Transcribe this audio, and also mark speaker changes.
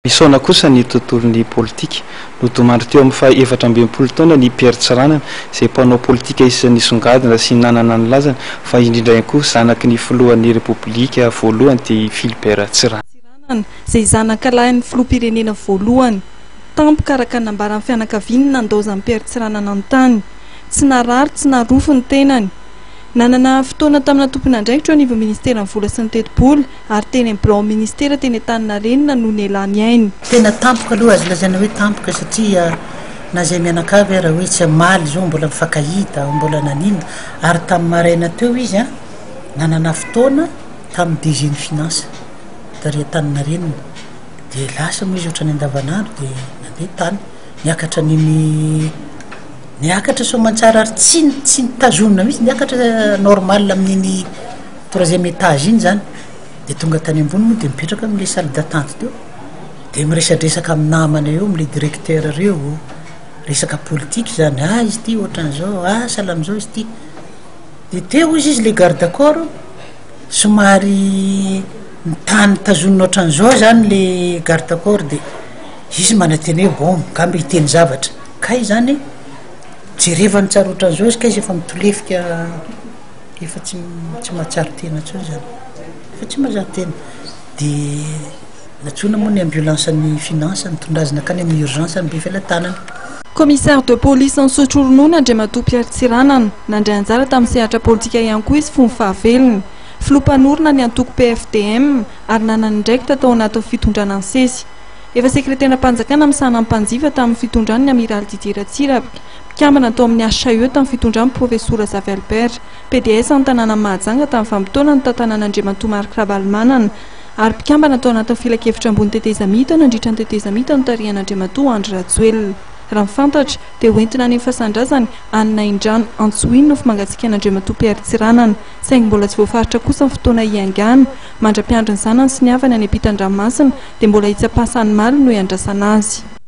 Speaker 1: Misaona kosa ny tontolon'ny politika nodomandry teo amin'ny faha-efatra ambin'ny taona ny Pierre Tsiranana izay mpanao politika isan'ny songadina sy nanana ny lazany fa indrindra ihany koa zanaky ny filohan'ny repoblika voalohany dia Philbert Tsiranana
Speaker 2: izay zanaka lahin'ny filoham-pirenena voalohany tampoka araka nambaran'ny fianakaviany nandozan'ny Pierre Tsiranana an-tany tsy narary tsy narofo ny tenany nanana fotoana tamina tompon'andraikitra eo anivon'ny ministera ny vola sy ny teti-bola ary teny amin'ny bilao ministera teny Antaninarenina no nelany ainy.
Speaker 3: Tena tampoka aloha azo lazaina hoe tampoka satria na zay mianakavy raha hoe tsy maly zao mbola mifankahita mbola nanina ary tamin'ny maraina teo izy nanana fotoana tamin'ny DG ny finance tary Antaninarenina dia lasa moa izy ohatrany andavanandro dia nandeha tany niakatra niakatra soamantsara ary tsy nitazomina mihitsy niakatra normal amin'iny troisième étage iny zany dia tonga tany ambony moa dia mipetraka amin'ilay salle d'attente teo dia miresadresaka amin'ny namana eo amin'ilay directeur reo resaka politique zany izy ity ohatran'izao salam'izao izy ity dia teo izy ilay garde corps somary mitany tazomina ohatran'izao zany ilay garde corps dia izy manateny hoe bon gambe hiteny zavatra kay zany jerevany tsara ohatran'izao izy ka izy efa mitolefika efa tsy mahatsara tena tsao zany efa tsy mahazara tena dia natsona moa ny ambulance ny finance nitondrazina akany amin'ny urgence ny be felatanana.
Speaker 2: Commissaire de police Ansotro Ronono Andriamatoa Pierre Tsiranana nandray anjara tamin'ny sehatra politika ihany koa izy fony fahavelony filompanorina ny antoko PFDM ary nanana ndraikitra tao anatin'ny fitondrana ny sesy efa sekretera-panjakana misana mpanjifa tamin'ny fitondrany ny amiral Didier Ratsiraka mpiambana tao amin'ny HAE tamin'ny fitondrany professeur Xavier Albert PDS an-tanàna Mahajanga tamin'ny vanim-potoana ny tantanana Andriamatoa Marc Ravalomanana ary mpiambana tao anatin'ny filakevitra ambony tetezamita nandritra ny tetezamita no tarihan'Andriamatoa Andry Rajoelina raha mifantatra dia hoentina any amin'ny fasan-drazany Anna Indrano Antsoiny no fimangatsika an'Andriamatoa Pierre Tsiranana saingy mbola tsy voafaritra kosa ny fotoana iangana mandra-piandry ny zanany sy ny havany any ampitan-dranomasina dia mbola hitsapasany maly no iandrasana azy.